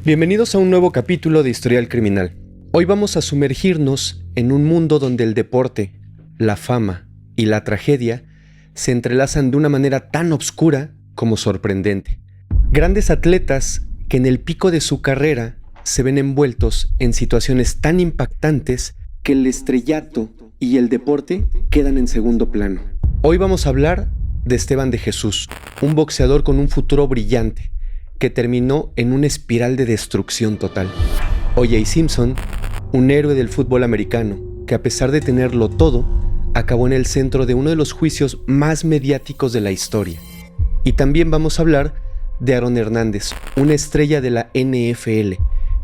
Bienvenidos a un nuevo capítulo de Historial Criminal. Hoy vamos a sumergirnos en un mundo donde el deporte, la fama y la tragedia se entrelazan de una manera tan oscura como sorprendente. Grandes atletas que en el pico de su carrera se ven envueltos en situaciones tan impactantes que el estrellato y el deporte quedan en segundo plano. Hoy vamos a hablar de Esteban de Jesús, un boxeador con un futuro brillante que terminó en una espiral de destrucción total. O.J. Simpson, un héroe del fútbol americano que a pesar de tenerlo todo, acabó en el centro de uno de los juicios más mediáticos de la historia. Y también vamos a hablar de Aaron Hernández, una estrella de la NFL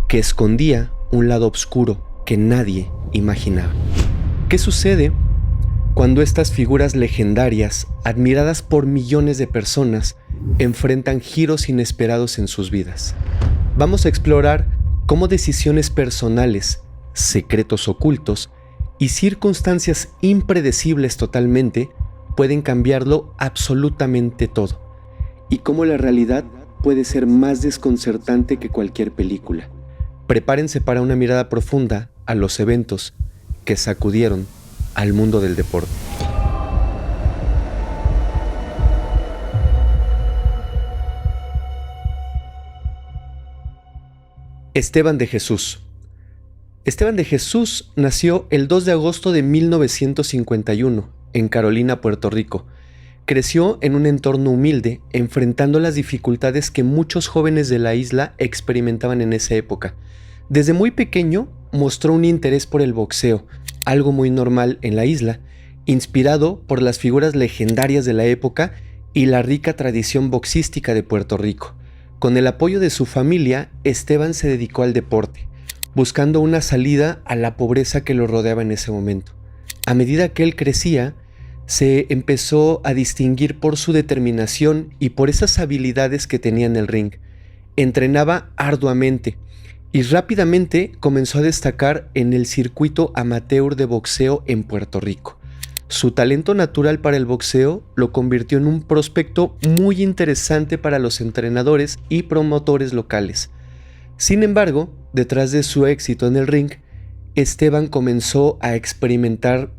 que escondía un lado oscuro que nadie imaginaba. ¿Qué sucede cuando estas figuras legendarias, admiradas por millones de personas, enfrentan giros inesperados en sus vidas? Vamos a explorar cómo decisiones personales, secretos ocultos y circunstancias impredecibles totalmente pueden cambiarlo absolutamente todo, y cómo la realidad puede ser más desconcertante que cualquier película. Prepárense para una mirada profunda a los eventos que sacudieron al mundo del deporte. Esteban de Jesús. Esteban de Jesús nació el 2 de agosto de 1951 en Carolina, Puerto Rico. Creció en un entorno humilde, enfrentando las dificultades que muchos jóvenes de la isla experimentaban en esa época. Desde muy pequeño mostró un interés por el boxeo, algo muy normal en la isla, inspirado por las figuras legendarias de la época y la rica tradición boxística de Puerto Rico. Con el apoyo de su familia, Esteban se dedicó al deporte, buscando una salida a la pobreza que lo rodeaba en ese momento. A medida que él crecía, se empezó a distinguir por su determinación y por esas habilidades que tenía en el ring. Entrenaba arduamente y rápidamente comenzó a destacar en el circuito amateur de boxeo en Puerto Rico. Su talento natural para el boxeo lo convirtió en un prospecto muy interesante para los entrenadores y promotores locales. Sin embargo, detrás de su éxito en el ring, Esteban comenzó a experimentar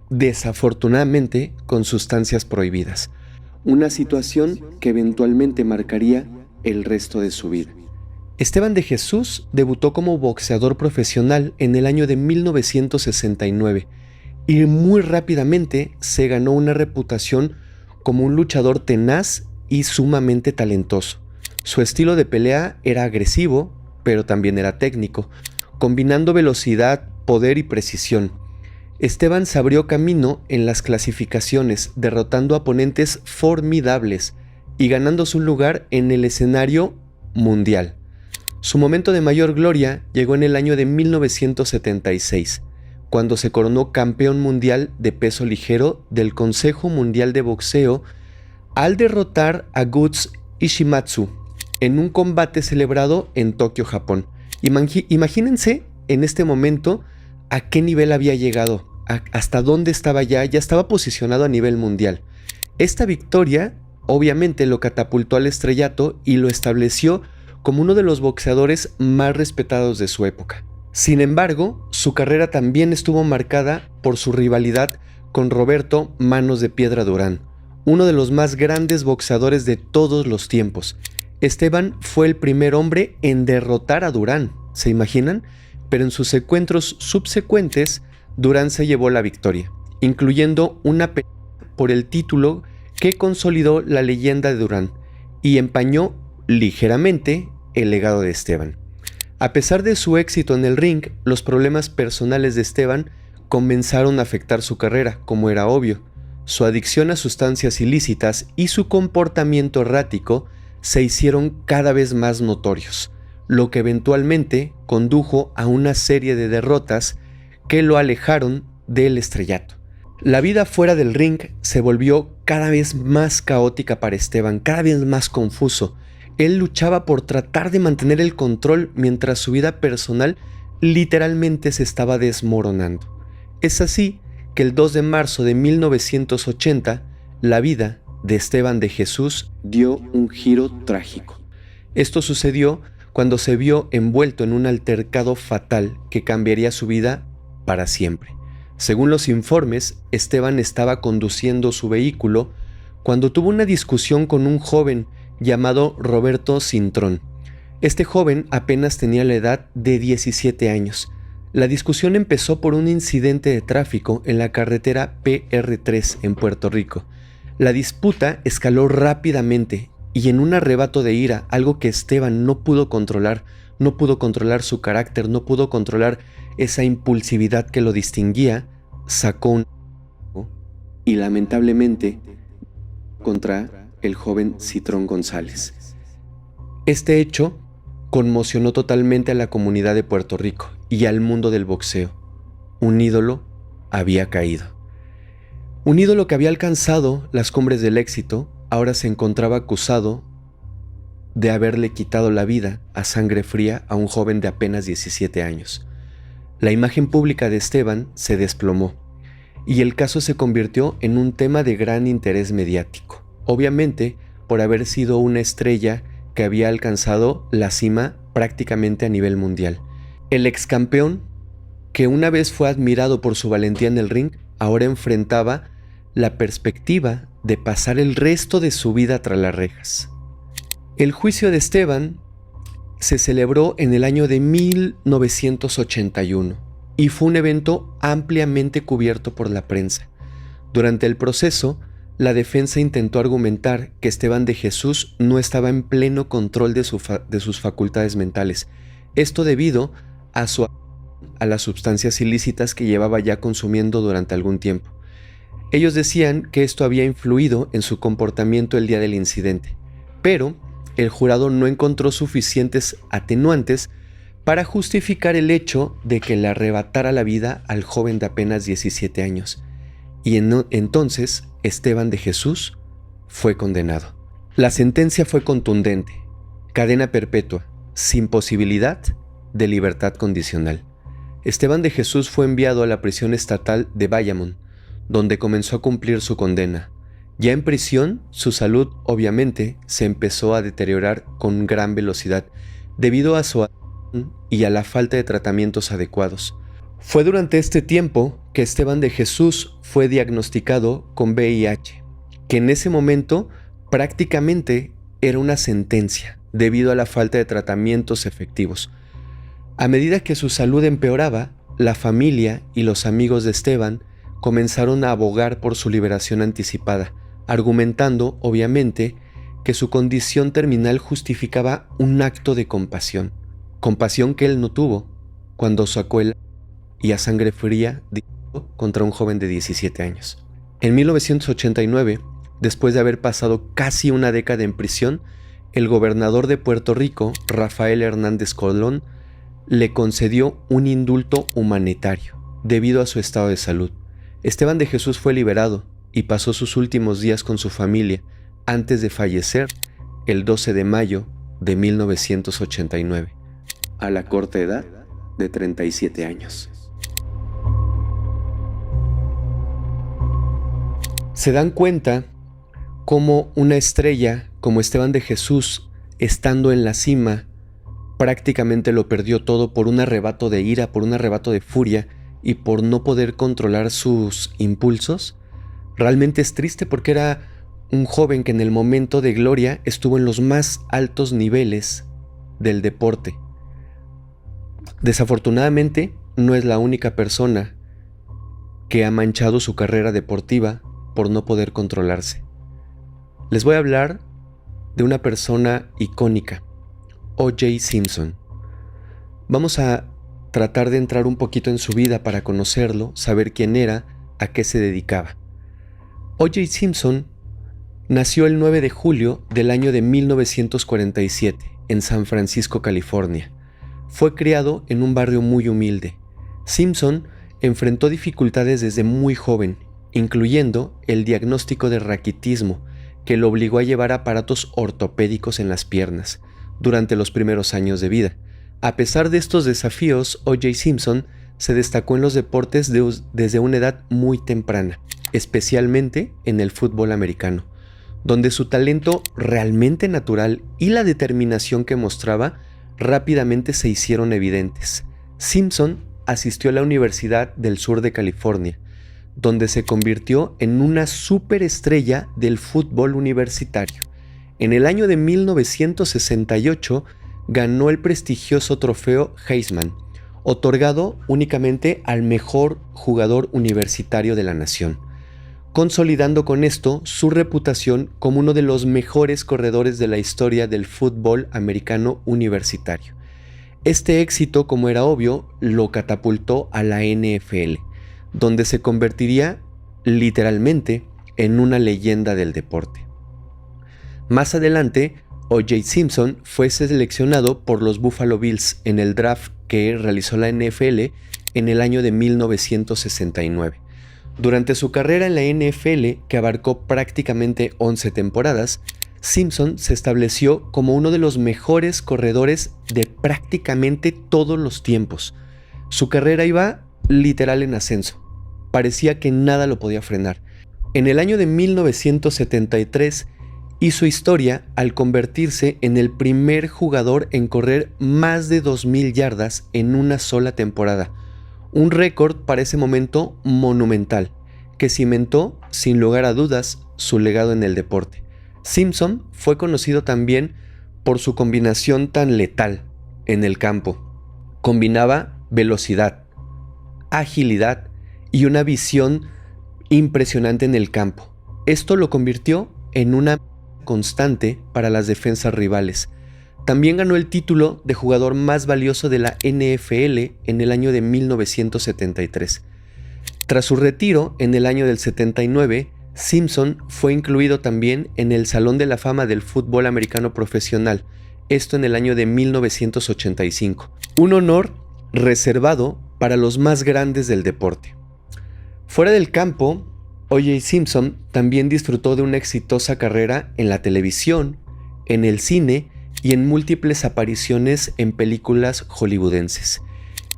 desafortunadamente con sustancias prohibidas, una situación que eventualmente marcaría el resto de su vida. Esteban de Jesús debutó como boxeador profesional en el año de 1969 y muy rápidamente se ganó una reputación como un luchador tenaz y sumamente talentoso. Su estilo de pelea era agresivo, pero también era técnico, combinando velocidad, poder y precisión. Esteban se abrió camino en las clasificaciones, derrotando a oponentes formidables y ganándose un lugar en el escenario mundial. Su momento de mayor gloria llegó en el año de 1976, cuando se coronó campeón mundial de peso ligero del Consejo Mundial de Boxeo al derrotar a Guts Ishimatsu en un combate celebrado en Tokio, Japón. Imagínense en este momento a qué nivel había llegado, hasta dónde estaba ya estaba posicionado a nivel mundial. Esta victoria obviamente lo catapultó al estrellato y lo estableció como uno de los boxeadores más respetados de su época. Sin embargo, su carrera también estuvo marcada por su rivalidad con Roberto Manos de Piedra Durán, uno de los más grandes boxeadores de todos los tiempos. Esteban fue el primer hombre en derrotar a Durán, ¿se imaginan? Pero en sus encuentros subsecuentes, Durán se llevó la victoria, incluyendo una pelea por el título que consolidó la leyenda de Durán y empañó ligeramente el legado de Esteban. A pesar de su éxito en el ring, los problemas personales de Esteban comenzaron a afectar su carrera, como era obvio. Su adicción a sustancias ilícitas y su comportamiento errático se hicieron cada vez más notorios, lo que eventualmente condujo a una serie de derrotas que lo alejaron del estrellato. La vida fuera del ring se volvió cada vez más caótica para Esteban, cada vez más confuso. Él luchaba por tratar de mantener el control mientras su vida personal literalmente se estaba desmoronando. Es así que el 2 de marzo de 1980, la vida de Esteban de Jesús dio un giro trágico. Esto sucedió cuando se vio envuelto en un altercado fatal que cambiaría su vida para siempre. Según los informes, Esteban estaba conduciendo su vehículo cuando tuvo una discusión con un joven llamado Roberto Cintrón. Este joven apenas tenía la edad de 17 años. La discusión empezó por un incidente de tráfico en la carretera PR3 en Puerto Rico. La disputa escaló rápidamente y en un arrebato de ira, algo que Esteban no pudo controlar su carácter, no pudo controlar esa impulsividad que lo distinguía, sacó un y lamentablemente contra el joven Cintrón González. Este hecho conmocionó totalmente a la comunidad de Puerto Rico y al mundo del boxeo. Un ídolo había caído. Un ídolo que había alcanzado las cumbres del éxito, ahora se encontraba acusado de haberle quitado la vida a sangre fría a un joven de apenas 17 años. La imagen pública de Esteban se desplomó y el caso se convirtió en un tema de gran interés mediático, obviamente por haber sido una estrella que había alcanzado la cima prácticamente a nivel mundial. El ex campeón, que una vez fue admirado por su valentía en el ring, ahora enfrentaba la perspectiva de pasar el resto de su vida tras las rejas. El juicio de Esteban se celebró en el año de 1981 y fue un evento ampliamente cubierto por la prensa. Durante el proceso, la defensa intentó argumentar que Esteban de Jesús no estaba en pleno control de sus facultades mentales. Esto debido a las sustancias ilícitas que llevaba ya consumiendo durante algún tiempo. Ellos decían que esto había influido en su comportamiento el día del incidente, pero el jurado no encontró suficientes atenuantes para justificar el hecho de que le arrebatara la vida al joven de apenas 17 años. Y entonces Esteban de Jesús fue condenado. La sentencia fue contundente: cadena perpetua, sin posibilidad de libertad condicional. Esteban de Jesús fue enviado a la prisión estatal de Bayamón, donde comenzó a cumplir su condena. Ya en prisión, su salud obviamente se empezó a deteriorar con gran velocidad debido a su adicción y a la falta de tratamientos adecuados. Fue durante este tiempo que Esteban de Jesús fue diagnosticado con VIH, que en ese momento prácticamente era una sentencia debido a la falta de tratamientos efectivos. A medida que su salud empeoraba, la familia y los amigos de Esteban comenzaron a abogar por su liberación anticipada, argumentando, obviamente, que su condición terminal justificaba un acto de compasión que él no tuvo cuando sacó el y a sangre fría contra un joven de 17 años. En 1989, después de haber pasado casi una década en prisión, el gobernador de Puerto Rico, Rafael Hernández Colón, le concedió un indulto humanitario debido a su estado de salud. Esteban de Jesús fue liberado y pasó sus últimos días con su familia antes de fallecer el 12 de mayo de 1989, a la corta edad de 37 años. Se dan cuenta cómo una estrella como Esteban de Jesús, estando en la cima, prácticamente lo perdió todo por un arrebato de ira, por un arrebato de furia y por no poder controlar sus impulsos. Realmente es triste porque era un joven que en el momento de gloria estuvo en los más altos niveles del deporte. Desafortunadamente, no es la única persona que ha manchado su carrera deportiva por no poder controlarse. Les voy a hablar de una persona icónica, O.J. Simpson. Vamos a tratar de entrar un poquito en su vida para conocerlo, saber quién era, a qué se dedicaba. O.J. Simpson nació el 9 de julio del año de 1947 en San Francisco, California. Fue criado en un barrio muy humilde. Simpson enfrentó dificultades desde muy joven, incluyendo el diagnóstico de raquitismo, que lo obligó a llevar aparatos ortopédicos en las piernas durante los primeros años de vida. A pesar de estos desafíos, O.J. Simpson se destacó en los deportes desde una edad muy temprana, especialmente en el fútbol americano, donde su talento realmente natural y la determinación que mostraba rápidamente se hicieron evidentes. Simpson asistió a la Universidad del Sur de California, donde se convirtió en una superestrella del fútbol universitario. En el año de 1968 ganó el prestigioso trofeo Heisman, otorgado únicamente al mejor jugador universitario de la nación, consolidando con esto su reputación como uno de los mejores corredores de la historia del fútbol americano universitario. Este éxito, como era obvio, lo catapultó a la NFL, donde se convertiría literalmente en una leyenda del deporte. Más adelante, O.J. Simpson fue seleccionado por los Buffalo Bills en el draft que realizó la NFL en el año de 1969. Durante su carrera en la NFL, que abarcó prácticamente 11 temporadas, Simpson se estableció como uno de los mejores corredores de prácticamente todos los tiempos. Su carrera iba literal en ascenso. Parecía que nada lo podía frenar. En el año de 1973 hizo historia al convertirse en el primer jugador en correr más de 2,000 yardas en una sola temporada. Un récord para ese momento monumental, que cimentó, sin lugar a dudas, su legado en el deporte. Simpson fue conocido también por su combinación tan letal en el campo. Combinaba velocidad, agilidad y una visión impresionante en el campo. Esto lo convirtió en una constante para las defensas rivales. También ganó el título de jugador más valioso de la NFL en el año de 1973. Tras su retiro en el año del 79, Simpson fue incluido también en el Salón de la Fama del Fútbol Americano Profesional, esto en el año de 1985, un honor reservado para los más grandes del deporte. Fuera del campo, O.J. Simpson también disfrutó de una exitosa carrera en la televisión, en el cine y en múltiples apariciones en películas hollywoodenses,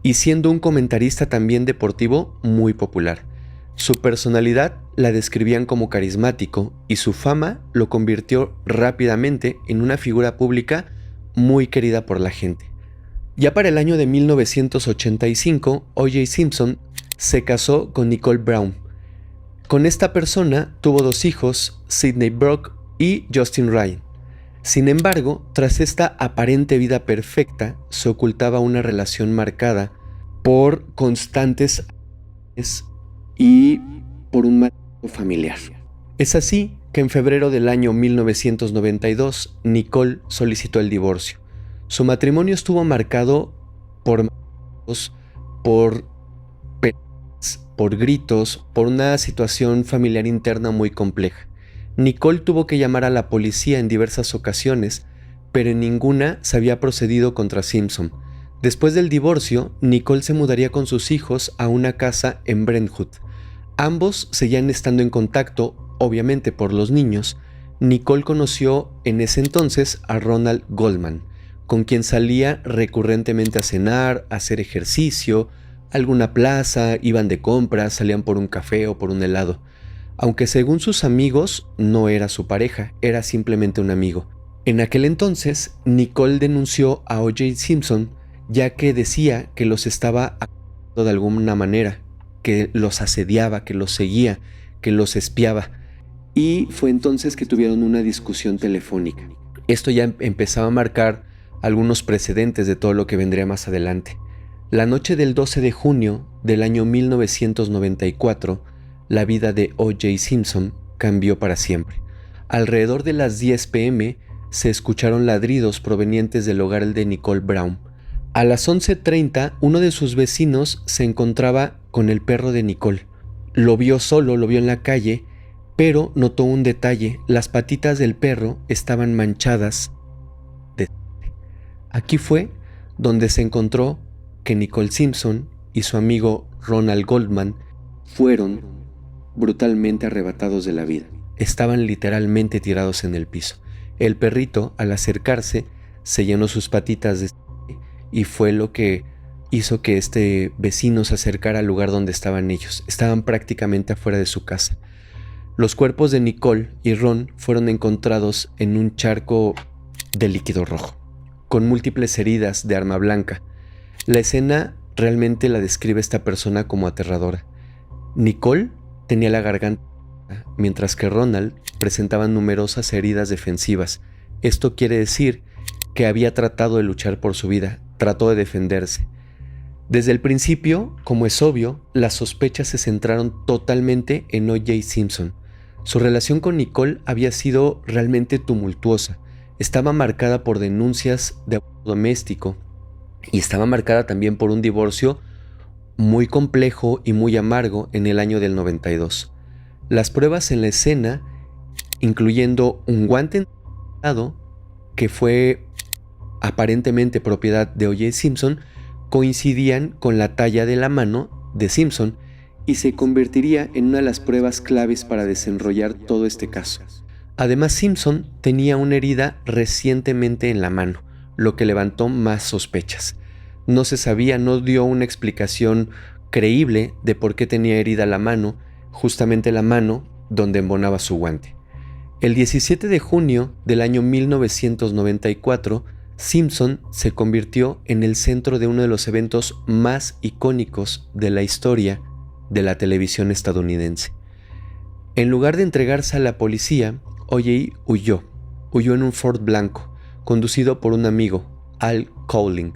y siendo un comentarista también deportivo muy popular. Su personalidad la describían como carismático y su fama lo convirtió rápidamente en una figura pública muy querida por la gente. Ya para el año de 1985, O.J. Simpson se casó con Nicole Brown. Con esta persona tuvo 2 hijos, Sidney Brock y Justin Ryan. Sin embargo, tras esta aparente vida perfecta, se ocultaba una relación marcada por constantes y por un maltrato familiar. Es así que en febrero del año 1992, Nicole solicitó el divorcio. Su matrimonio estuvo marcado por por gritos, por una situación familiar interna muy compleja. Nicole tuvo que llamar a la policía en diversas ocasiones, pero en ninguna se había procedido contra Simpson. Después del divorcio, Nicole se mudaría con sus hijos a una casa en Brentwood. Ambos seguían estando en contacto, obviamente por los niños. Nicole conoció en ese entonces a Ronald Goldman, con quien salía recurrentemente a cenar, a hacer ejercicio, a alguna plaza, iban de compras, salían por un café o por un helado. Aunque según sus amigos no era su pareja, era simplemente un amigo. En aquel entonces, Nicole denunció a O.J. Simpson, ya que decía que los estaba acosando de alguna manera, que los asediaba, que los seguía, que los espiaba. Y fue entonces que tuvieron una discusión telefónica. Esto ya empezaba a marcar algunos precedentes de todo lo que vendría más adelante. La noche del 12 de junio del año 1994, la vida de O.J. Simpson cambió para siempre. Alrededor de las 10 p.m. se escucharon ladridos provenientes del hogar de Nicole Brown. A las 11:30, uno de sus vecinos se encontraba con el perro de Nicole. Lo vio solo, lo vio en la calle, pero notó un detalle: las patitas del perro estaban manchadas de sangre. Aquí fue donde se encontró que Nicole Simpson y su amigo Ronald Goldman fueron brutalmente arrebatados de la vida. Estaban literalmente tirados en el piso. El perrito, al acercarse, se llenó sus patitas de sangre y fue lo que hizo que este vecino se acercara al lugar donde estaban ellos. Estaban prácticamente afuera de su casa. Los cuerpos de Nicole y Ron fueron encontrados en un charco de líquido rojo. con múltiples heridas de arma blanca. La escena realmente la describe esta persona como aterradora. Nicole tenía la garganta, mientras que Ronald presentaba numerosas heridas defensivas. Esto quiere decir que había tratado de luchar por su vida, trató de defenderse. Desde el principio, como es obvio, las sospechas se centraron totalmente en O.J. Simpson. Su relación con Nicole había sido realmente tumultuosa. Estaba marcada por denuncias de abuso doméstico y estaba marcada también por un divorcio muy complejo y muy amargo en el año del 92. Las pruebas en la escena, incluyendo un guante ensangrentado que fue aparentemente propiedad de O.J. Simpson, coincidían con la talla de la mano de Simpson y se convertiría en una de las pruebas claves para desenrollar todo este caso. Además, Simpson tenía una herida recientemente en la mano, lo que levantó más sospechas. No se sabía, no dio una explicación creíble de por qué tenía herida la mano, justamente la mano donde embonaba su guante. El 17 de junio del año 1994, Simpson se convirtió en el centro de uno de los eventos más icónicos de la historia de la televisión estadounidense. En lugar de entregarse a la policía, O.J. huyó en un Ford blanco, conducido por un amigo, Al Cowling.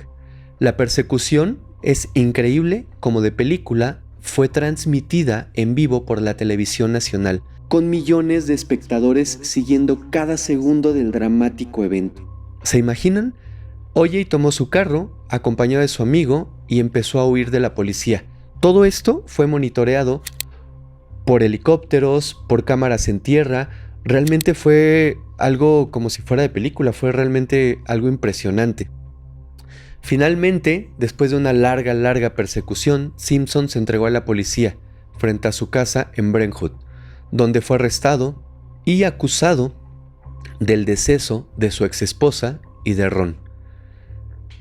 La persecución es increíble, como de película, fue transmitida en vivo por la televisión nacional, con millones de espectadores siguiendo cada segundo del dramático evento. ¿Se imaginan? O.J. tomó su carro, acompañado de su amigo, y empezó a huir de la policía. Todo esto fue monitoreado por helicópteros, por cámaras en tierra. Realmente fue algo como si fuera de película, fue realmente algo impresionante. Finalmente, después de una larga persecución, Simpson se entregó a la policía frente a su casa en Brentwood, donde fue arrestado y acusado del deceso de su exesposa y de Ron.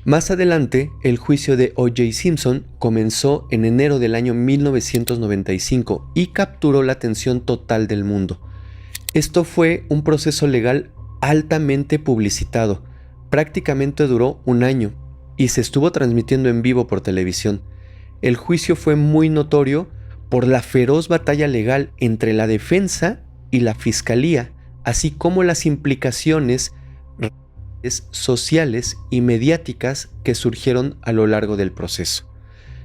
Más adelante, el juicio de O.J. Simpson comenzó en enero del año 1995 y capturó la atención total del mundo. Esto fue un proceso legal altamente publicitado. Prácticamente duró un año y se estuvo transmitiendo en vivo por televisión. El juicio fue muy notorio por la feroz batalla legal entre la defensa y la fiscalía, así como las implicaciones sociales y mediáticas que surgieron a lo largo del proceso.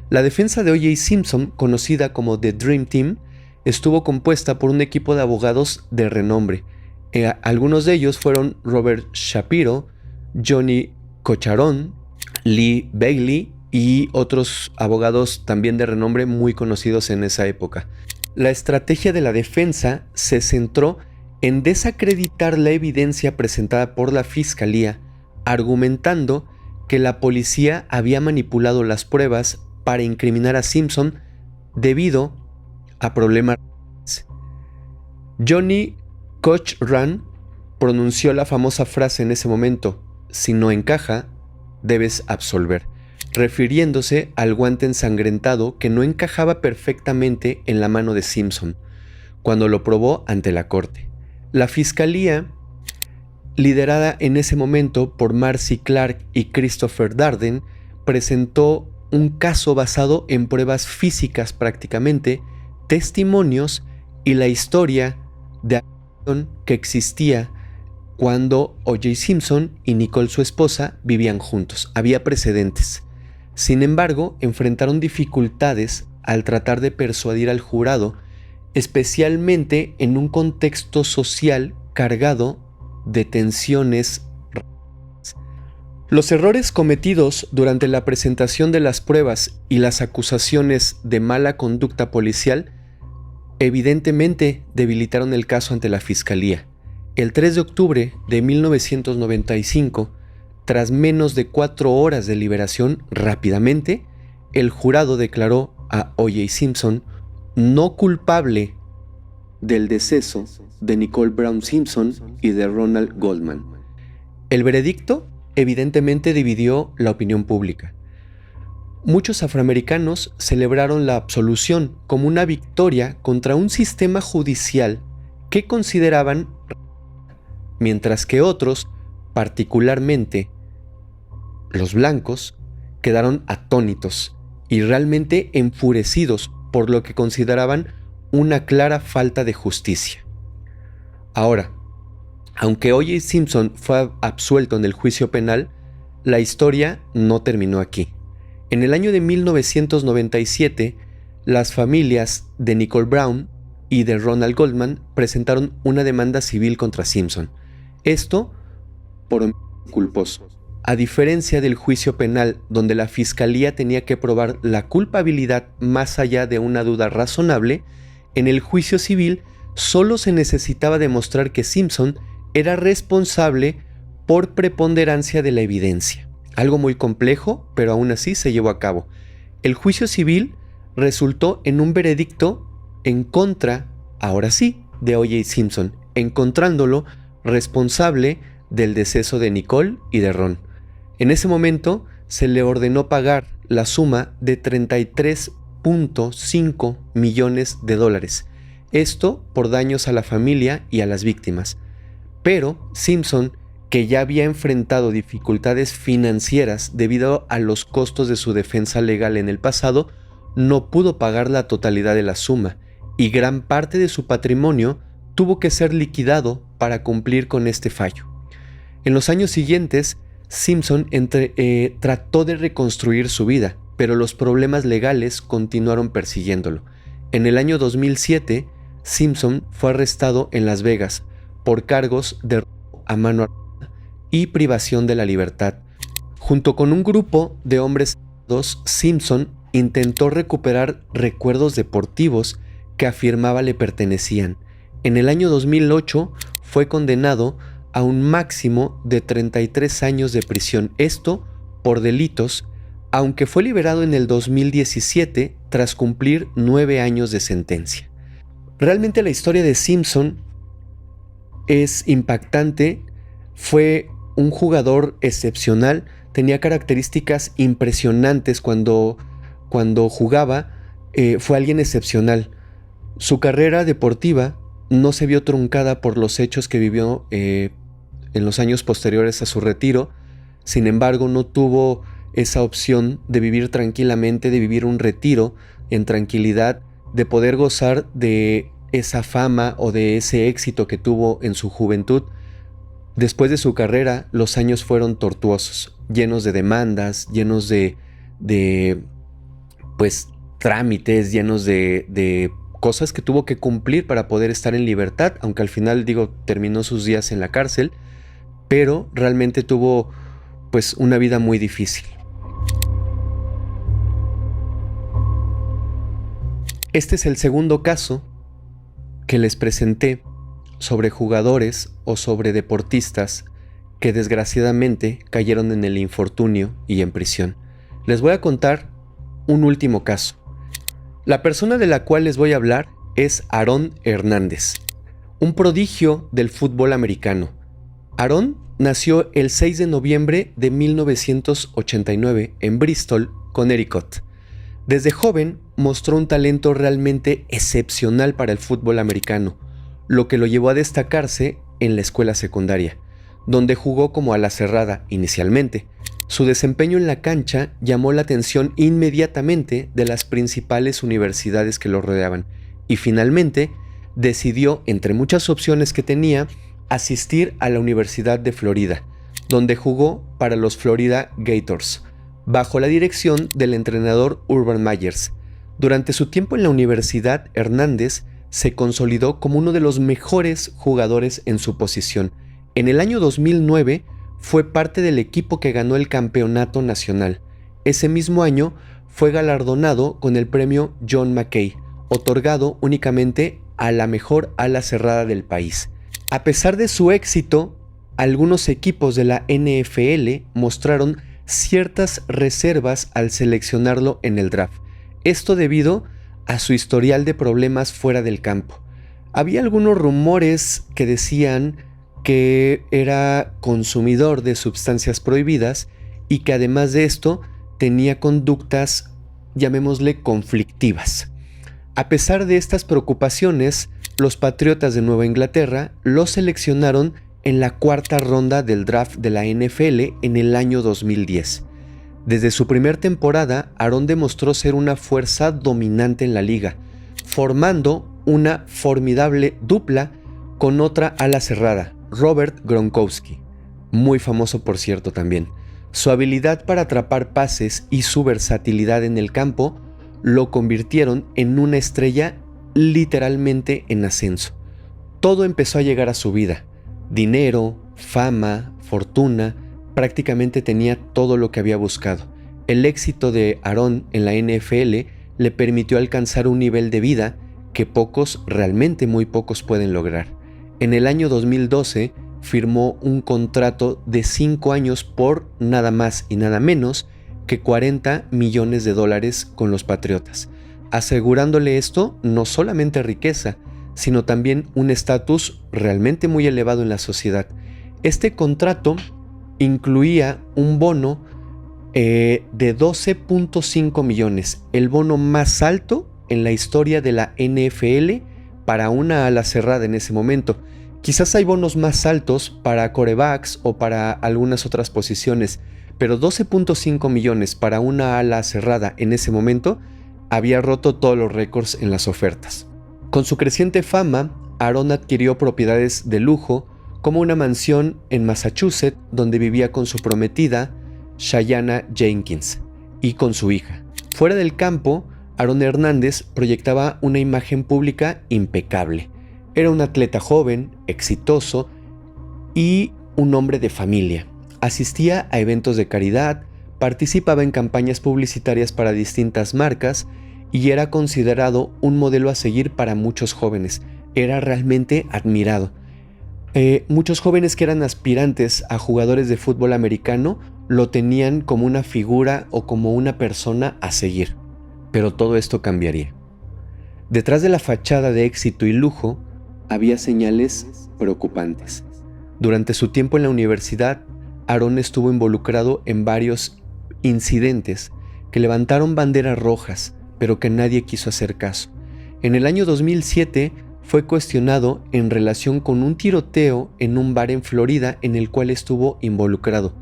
La defensa de O.J. Simpson, conocida como The Dream Team, estuvo compuesta por un equipo de abogados de renombre. Algunos de ellos fueron Robert Shapiro, Johnny Cochran, Lee Bailey y otros abogados también de renombre muy conocidos en esa época. La estrategia de la defensa se centró en desacreditar la evidencia presentada por la fiscalía, argumentando que la policía había manipulado las pruebas para incriminar a Simpson debido a problemas. Johnny Cochran pronunció la famosa frase en ese momento: "Si no encaja, debes absolver", refiriéndose al guante ensangrentado que no encajaba perfectamente en la mano de Simpson, cuando lo probó ante la corte. La fiscalía, liderada en ese momento por Marcy Clark y Christopher Darden, presentó un caso basado en pruebas físicas prácticamente, testimonios y la historia de agresión que existía cuando O.J. Simpson y Nicole, su esposa, vivían juntos. Había precedentes. Sin embargo, enfrentaron dificultades al tratar de persuadir al jurado, especialmente en un contexto social cargado de tensiones. Los errores cometidos durante la presentación de las pruebas y las acusaciones de mala conducta policial evidentemente debilitaron el caso ante la fiscalía. El 3 de octubre de 1995, tras menos de 4 horas de deliberación, rápidamente, el jurado declaró a O.J. Simpson no culpable del deceso de Nicole Brown Simpson y de Ronald Goldman. El veredicto evidentemente dividió la opinión pública. Muchos afroamericanos celebraron la absolución como una victoria contra un sistema judicial que consideraban, mientras que otros, particularmente Los blancos quedaron atónitos y realmente enfurecidos por lo que consideraban una clara falta de justicia. Ahora, aunque O.J. Simpson fue absuelto en el juicio penal, la historia no terminó aquí. En el año de 1997, las familias de Nicole Brown y de Ronald Goldman presentaron una demanda civil contra Simpson. Esto por homicidio culposo. A diferencia del juicio penal, donde la fiscalía tenía que probar la culpabilidad más allá de una duda razonable, en el juicio civil solo se necesitaba demostrar que Simpson era responsable por preponderancia de la evidencia. Algo muy complejo, pero aún así se llevó a cabo. El juicio civil resultó en un veredicto en contra, ahora sí, de O.J. Simpson, encontrándolo responsable del deceso de Nicole y de Ron. En ese momento se le ordenó pagar la suma de $33.5 millones. Esto por daños a la familia y a las víctimas. Pero Simpson, que ya había enfrentado dificultades financieras debido a los costos de su defensa legal en el pasado, no pudo pagar la totalidad de la suma y gran parte de su patrimonio tuvo que ser liquidado para cumplir con este fallo. En los años siguientes, Simpson trató de reconstruir su vida, pero los problemas legales continuaron persiguiéndolo. En el año 2007, Simpson fue arrestado en Las Vegas por cargos de robo a mano armada y privación de la libertad. Junto con un grupo de hombres armados, Simpson intentó recuperar recuerdos deportivos que afirmaba le pertenecían. En el año 2008 fue condenado a un máximo de 33 años de prisión, esto por delitos, aunque fue liberado en el 2017 tras cumplir 9 años de sentencia. Realmente la historia de Simpson es impactante. Fue un jugador excepcional, tenía características impresionantes cuando jugaba, fue alguien excepcional. Su carrera deportiva no se vio truncada por los hechos que vivió en los años posteriores a su retiro. Sin embargo, no tuvo esa opción de vivir tranquilamente, de vivir un retiro en tranquilidad, de poder gozar de esa fama o de ese éxito que tuvo en su juventud. Después de su carrera, los años fueron tortuosos, llenos de demandas, llenos de trámites, llenos de cosas que tuvo que cumplir para poder estar en libertad, aunque al final, terminó sus días en la cárcel, pero realmente tuvo una vida muy difícil. Este es el segundo caso que les presenté sobre jugadores o sobre deportistas que desgraciadamente cayeron en el infortunio y en prisión. Les voy a contar un último caso. La persona de la cual les voy a hablar es Aaron Hernández, un prodigio del fútbol americano. Aaron nació el 6 de noviembre de 1989 en Bristol, Connecticut. Desde joven mostró un talento realmente excepcional para el fútbol americano, lo que lo llevó a destacarse en la escuela secundaria, donde jugó como ala cerrada inicialmente. Su desempeño en la cancha llamó la atención inmediatamente de las principales universidades que lo rodeaban y finalmente decidió, entre muchas opciones que tenía, asistir a la Universidad de Florida, donde jugó para los Florida Gators, bajo la dirección del entrenador Urban Meyers. Durante su tiempo en la universidad, Hernández se consolidó como uno de los mejores jugadores en su posición. En el año 2009 fue parte del equipo que ganó el campeonato nacional. Ese mismo año fue galardonado con el premio John McKay, otorgado únicamente a la mejor ala cerrada del país. A pesar de su éxito, algunos equipos de la NFL mostraron ciertas reservas al seleccionarlo en el draft. Esto debido a su historial de problemas fuera del campo. Había algunos rumores que decían que era consumidor de sustancias prohibidas y que además de esto tenía conductas, llamémosle, conflictivas. A pesar de estas preocupaciones, los Patriotas de Nueva Inglaterra lo seleccionaron en la cuarta ronda del draft de la NFL en el año 2010. Desde su primer temporada, Aaron demostró ser una fuerza dominante en la liga, formando una formidable dupla con otra ala cerrada, Robert Gronkowski, muy famoso por cierto también. Su habilidad para atrapar pases y su versatilidad en el campo lo convirtieron en una estrella literalmente en ascenso. Todo empezó a llegar a su vida: dinero, fama, fortuna. Prácticamente tenía todo lo que había buscado. El éxito de Aaron en la NFL le permitió alcanzar un nivel de vida que pocos, realmente muy pocos, pueden lograr. En el año 2012 firmó un contrato de 5 años por nada más y nada menos que $40 millones con los Patriotas, asegurándole esto no solamente riqueza, sino también un estatus realmente muy elevado en la sociedad. Este contrato incluía un bono de 12.5 millones, el bono más alto en la historia de la NFL para una ala cerrada en ese momento. Quizás hay bonos más altos para quarterbacks o para algunas otras posiciones, pero 12.5 millones para una ala cerrada en ese momento había roto todos los récords en las ofertas. Con su creciente fama, Aaron adquirió propiedades de lujo, como una mansión en Massachusetts donde vivía con su prometida, Shayana Jenkins, y con su hija. Fuera del campo, Aaron Hernández proyectaba una imagen pública impecable. Era un atleta joven, exitoso y un hombre de familia. Asistía a eventos de caridad, participaba en campañas publicitarias para distintas marcas y era considerado un modelo a seguir para muchos jóvenes. Era realmente admirado. Muchos jóvenes que eran aspirantes a jugadores de fútbol americano lo tenían como una figura o como una persona a seguir. Pero todo esto cambiaría. Detrás de la fachada de éxito y lujo había señales preocupantes. Durante su tiempo en la universidad, Aaron estuvo involucrado en varios incidentes que levantaron banderas rojas, pero que nadie quiso hacer caso. En el año 2007 fue cuestionado en relación con un tiroteo en un bar en Florida en el cual estuvo involucrado.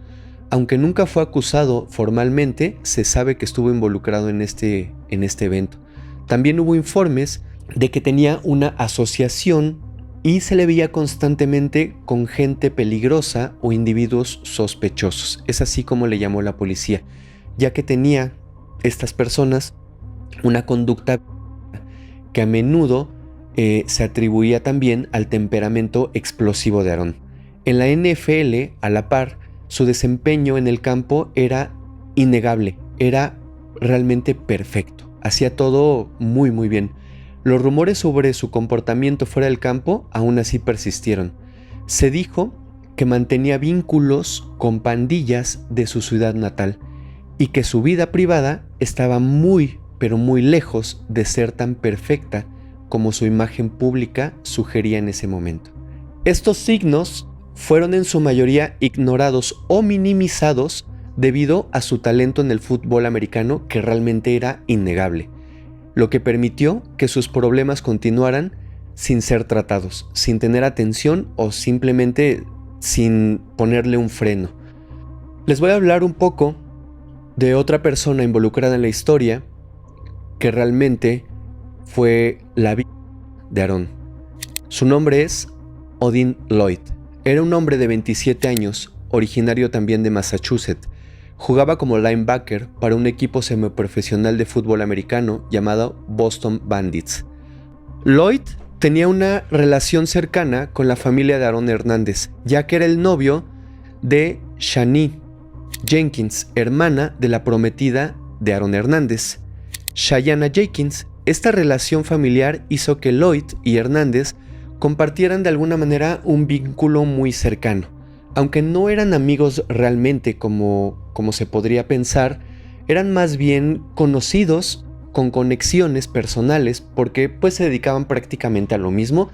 Aunque nunca fue acusado formalmente, se sabe que estuvo involucrado en este evento. También hubo informes de que tenía una asociación y se le veía constantemente con gente peligrosa o individuos sospechosos. Es así como le llamó la policía, ya que tenía estas personas una conducta que a menudo se atribuía también al temperamento explosivo de Aaron. En la NFL, a la par, su desempeño en el campo era innegable, era realmente perfecto, hacía todo muy muy bien. Los rumores sobre su comportamiento fuera del campo aún así persistieron. Se dijo que mantenía vínculos con pandillas de su ciudad natal y que su vida privada estaba muy, pero muy lejos de ser tan perfecta como su imagen pública sugería en ese momento. Estos signos fueron en su mayoría ignorados o minimizados debido a su talento en el fútbol americano, que realmente era innegable, lo que permitió que sus problemas continuaran sin ser tratados, sin tener atención o simplemente sin ponerle un freno. Les voy a hablar un poco de otra persona involucrada en la historia que realmente fue la vida de Aaron. Su nombre es Odin Lloyd. Era un hombre de 27 años, originario también de Massachusetts. Jugaba como linebacker para un equipo semiprofesional de fútbol americano llamado Boston Bandits. Lloyd tenía una relación cercana con la familia de Aaron Hernández, ya que era el novio de Shani Jenkins, hermana de la prometida de Aaron Hernández, Shayana Jenkins. Esta relación familiar hizo que Lloyd y Hernández compartieran de alguna manera un vínculo muy cercano. Aunque no eran amigos realmente como se podría pensar, eran más bien conocidos con conexiones personales porque pues se dedicaban prácticamente a lo mismo,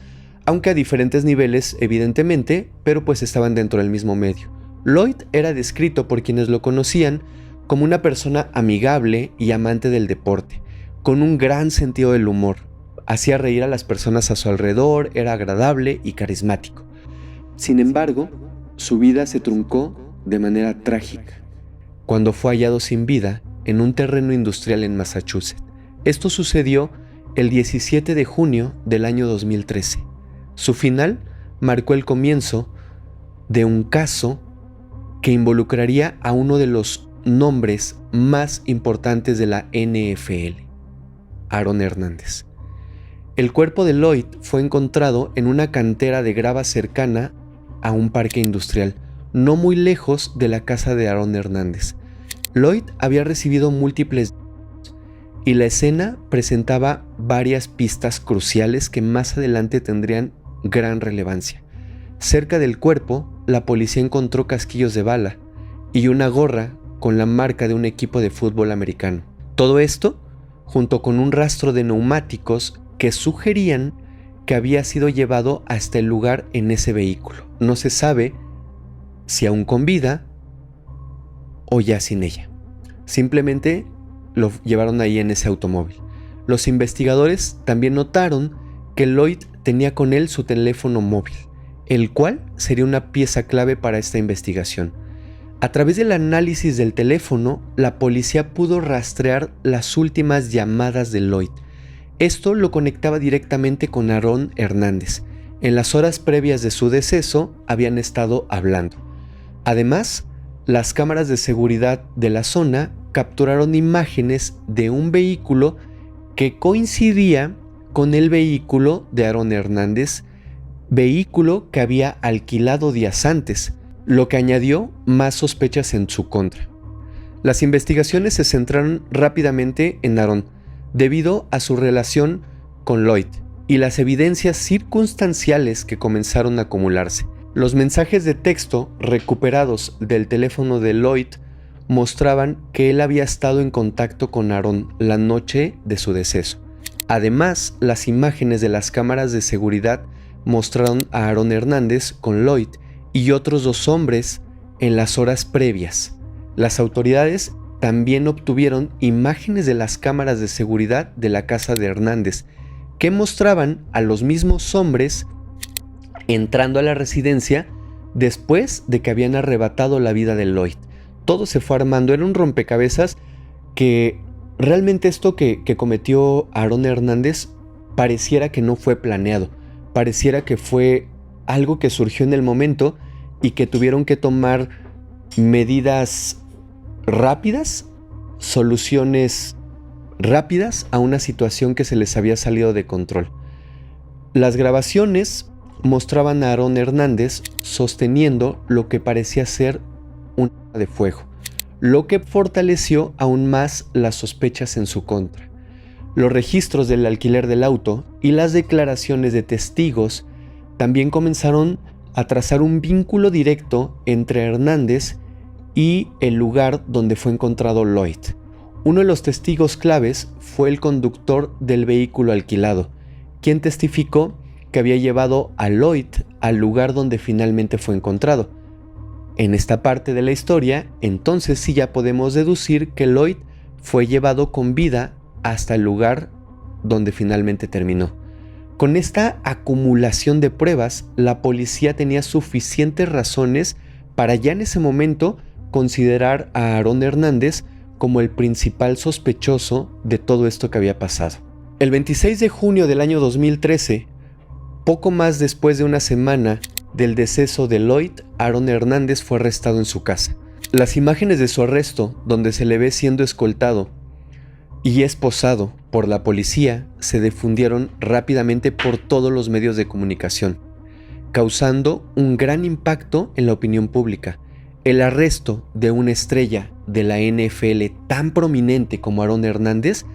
aunque a diferentes niveles evidentemente, pero pues estaban dentro del mismo medio. Lloyd era descrito por quienes lo conocían como una persona amigable y amante del deporte, con un gran sentido del humor. Hacía reír a las personas a su alrededor, era agradable y carismático. Sin embargo, su vida se truncó de manera trágica cuando fue hallado sin vida en un terreno industrial en Massachusetts. Esto sucedió el 17 de junio del año 2013. Su final marcó el comienzo de un caso que involucraría a uno de los nombres más importantes de la NFL, Aaron Hernández. El cuerpo de Lloyd fue encontrado en una cantera de grava cercana a un parque industrial, no muy lejos de la casa de Aaron Hernández. Lloyd había recibido múltiples y la escena presentaba varias pistas cruciales que más adelante tendrían gran relevancia. Cerca del cuerpo, la policía encontró casquillos de bala y una gorra con la marca de un equipo de fútbol americano. Todo esto, junto con un rastro de neumáticos que sugerían que había sido llevado hasta el lugar en ese vehículo. No se sabe si aún con vida o ya sin ella. Simplemente lo llevaron ahí en ese automóvil. Los investigadores también notaron que Lloyd tenía con él su teléfono móvil, el cual sería una pieza clave para esta investigación. A través del análisis del teléfono, la policía pudo rastrear las últimas llamadas de Lloyd. Esto lo conectaba directamente con Aaron Hernández. En las horas previas de su deceso habían estado hablando. Además, las cámaras de seguridad de la zona capturaron imágenes de un vehículo que coincidía con el vehículo de Aaron Hernández, vehículo que había alquilado días antes, lo que añadió más sospechas en su contra. Las investigaciones se centraron rápidamente en Aaron, debido a su relación con Lloyd y las evidencias circunstanciales que comenzaron a acumularse. Los mensajes de texto recuperados del teléfono de Lloyd mostraban que él había estado en contacto con Aaron la noche de su deceso. Además, las imágenes de las cámaras de seguridad mostraron a Aaron Hernández con Lloyd y otros dos hombres en las horas previas. Las autoridades también obtuvieron imágenes de las cámaras de seguridad de la casa de Hernández, que mostraban a los mismos hombres entrando a la residencia después de que habían arrebatado la vida de Lloyd. Todo se fue armando, era un rompecabezas que realmente esto que cometió Aaron Hernández pareciera que no fue planeado, pareciera que fue algo que surgió en el momento y que tuvieron que tomar medidas rápidas, soluciones rápidas a una situación que se les había salido de control. Las grabaciones mostraban a Aaron Hernández sosteniendo lo que parecía ser un arma de fuego, lo que fortaleció aún más las sospechas en su contra. Los registros del alquiler del auto y las declaraciones de testigos también comenzaron a trazar un vínculo directo entre Hernández y el lugar donde fue encontrado Lloyd. Uno de los testigos claves fue el conductor del vehículo alquilado, quien testificó que había llevado a Lloyd al lugar donde finalmente fue encontrado. En esta parte de la historia, entonces sí ya podemos deducir que Lloyd fue llevado con vida hasta el lugar donde finalmente terminó. Con esta acumulación de pruebas, la policía tenía suficientes razones para ya en ese momento considerar a Aaron Hernández como el principal sospechoso de todo esto que había pasado. El 26 de junio del año 2013, poco más después de una semana del deceso de Lloyd, Aaron Hernández fue arrestado en su casa. Las imágenes de su arresto, donde se le ve siendo escoltado y esposado por la policía, se difundieron rápidamente por todos los medios de comunicación, causando un gran impacto en la opinión pública. El arresto de una estrella de la NFL tan prominente como Aaron Hernández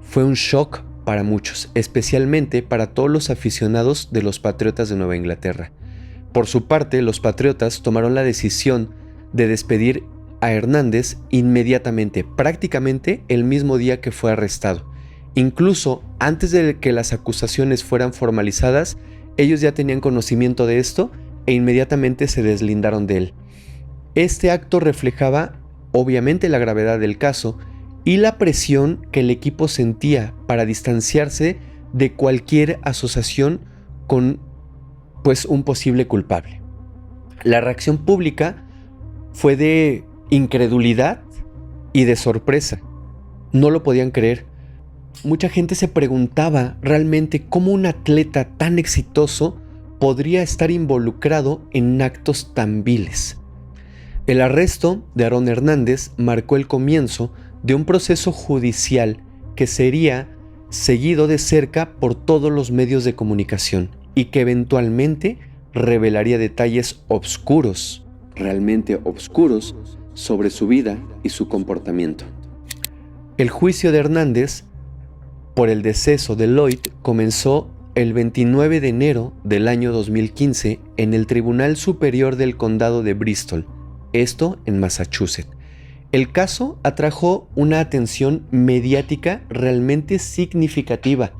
fue un shock para muchos, especialmente para todos los aficionados de los Patriotas de Nueva Inglaterra. Por su parte, los Patriotas tomaron la decisión de despedir a Hernández inmediatamente, prácticamente el mismo día que fue arrestado. Incluso antes de que las acusaciones fueran formalizadas, ellos ya tenían conocimiento de esto e inmediatamente se deslindaron de él. Este acto reflejaba obviamente la gravedad del caso y la presión que el equipo sentía para distanciarse de cualquier asociación con un posible culpable. La reacción pública fue de incredulidad y de sorpresa. No lo podían creer. Mucha gente se preguntaba realmente cómo un atleta tan exitoso podría estar involucrado en actos tan viles. El arresto de Aarón Hernández marcó el comienzo de un proceso judicial que sería seguido de cerca por todos los medios de comunicación y que eventualmente revelaría detalles oscuros, realmente oscuros, sobre su vida y su comportamiento. El juicio de Hernández por el deceso de Lloyd comenzó el 29 de enero del año 2015 en el Tribunal Superior del Condado de Bristol, esto en Massachusetts. El caso atrajo una atención mediática realmente significativa,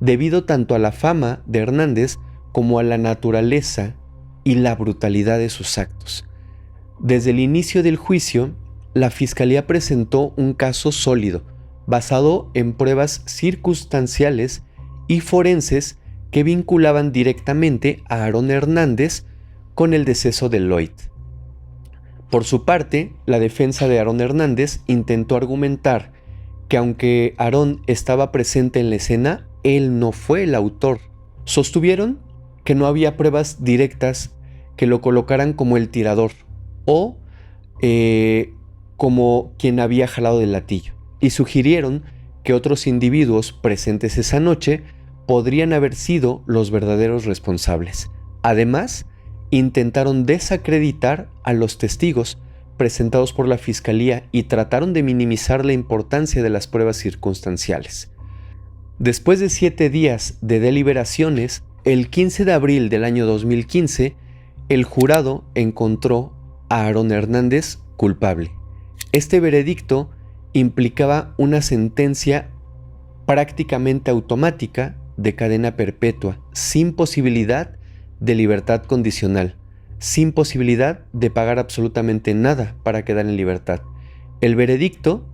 debido tanto a la fama de Hernández como a la naturaleza y la brutalidad de sus actos. Desde el inicio del juicio, la Fiscalía presentó un caso sólido, basado en pruebas circunstanciales y forenses que vinculaban directamente a Aarón Hernández con el deceso de Lloyd. Por su parte, la defensa de Aarón Hernández intentó argumentar que aunque Aarón estaba presente en la escena, él no fue el autor. Sostuvieron que no había pruebas directas que lo colocaran como el tirador o como quien había jalado del latillo, y sugirieron que otros individuos presentes esa noche podrían haber sido los verdaderos responsables. Además, intentaron desacreditar a los testigos presentados por la Fiscalía y trataron de minimizar la importancia de las pruebas circunstanciales. Después de 7 días de deliberaciones, el 15 de abril del año 2015, el jurado encontró a Aarón Hernández culpable. Este veredicto implicaba una sentencia prácticamente automática de cadena perpetua, sin posibilidad de libertad condicional, sin posibilidad de pagar absolutamente nada para quedar en libertad. El veredicto,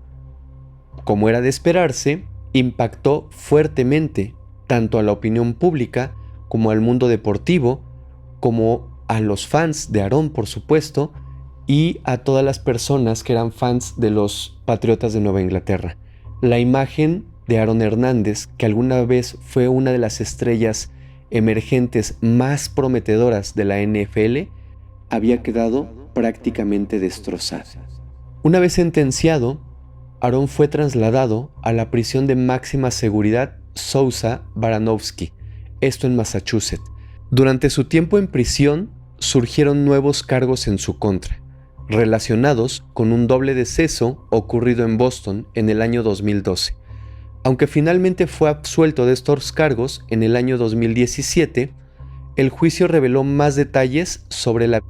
como era de esperarse, impactó fuertemente tanto a la opinión pública como al mundo deportivo, como a los fans de Aarón, por supuesto, y a todas las personas que eran fans de los Patriotas de Nueva Inglaterra. La imagen de Aarón Hernández, que alguna vez fue una de las estrellas emergentes más prometedoras de la NFL, había quedado prácticamente destrozada. Una vez sentenciado, Aarón fue trasladado a la prisión de máxima seguridad Sousa Baranowski, esto en Massachusetts. Durante su tiempo en prisión surgieron nuevos cargos en su contra, relacionados con un doble deceso ocurrido en Boston en el año 2012. Aunque finalmente fue absuelto de estos cargos en el año 2017, el juicio reveló más detalles sobre la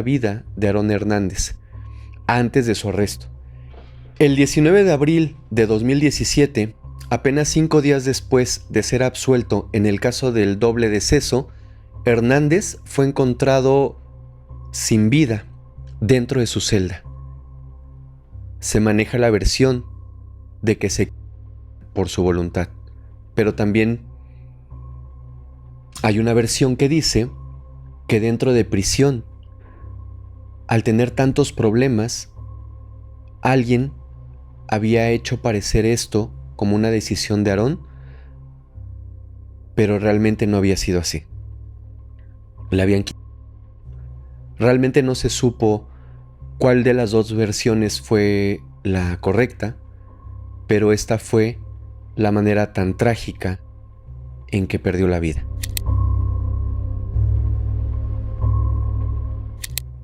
vida de Aarón Hernández antes de su arresto. El 19 de abril de 2017, apenas 5 días después de ser absuelto en el caso del doble deceso, Hernández fue encontrado sin vida dentro de su celda. Se maneja la versión de que se por su voluntad, pero también hay una versión que dice que dentro de prisión, al tener tantos problemas, alguien había hecho parecer esto como una decisión de Aarón, pero realmente no había sido así. Le habían quitado. Realmente no se supo cuál de las dos versiones fue la correcta, pero esta fue la manera tan trágica en que perdió la vida.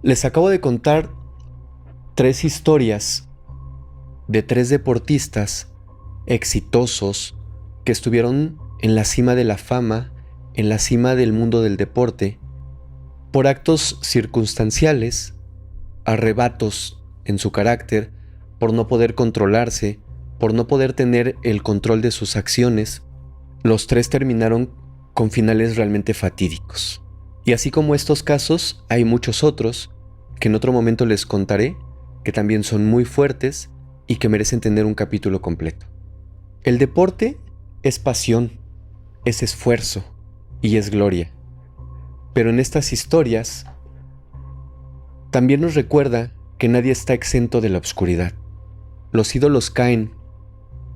Les acabo de contar 3 historias de 3 deportistas exitosos que estuvieron en la cima de la fama, en la cima del mundo del deporte, por actos circunstanciales, arrebatos en su carácter, por no poder controlarse, por no poder tener el control de sus acciones. Los 3 terminaron con finales realmente fatídicos. Y así como estos casos, hay muchos otros que en otro momento les contaré, que también son muy fuertes y que merecen tener un capítulo completo. El deporte es pasión, es esfuerzo y es gloria. Pero en estas historias También nos recuerda que nadie está exento de la oscuridad. Los ídolos caen,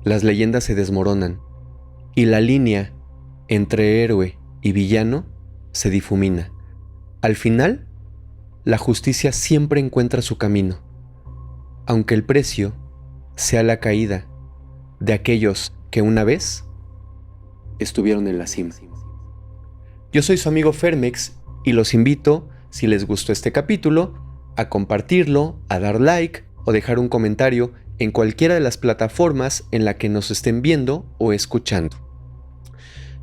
las leyendas se desmoronan y la línea entre héroe y villano se difumina. Al final, la justicia siempre encuentra su camino, aunque el precio sea la caída de aquellos que una vez estuvieron en la cima. Yo soy su amigo Fermex y los invito, si les gustó este capítulo, a compartirlo, a dar like o dejar un comentario en cualquiera de las plataformas en la que nos estén viendo o escuchando.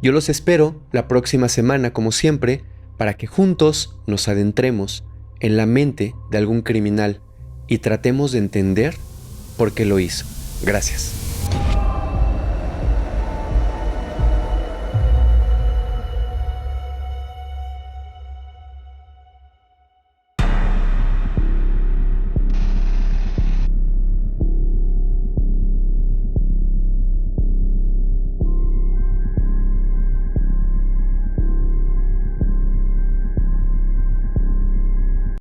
Yo los espero la próxima semana, como siempre, para que juntos nos adentremos en la mente de algún criminal y tratemos de entender por qué lo hizo. Gracias.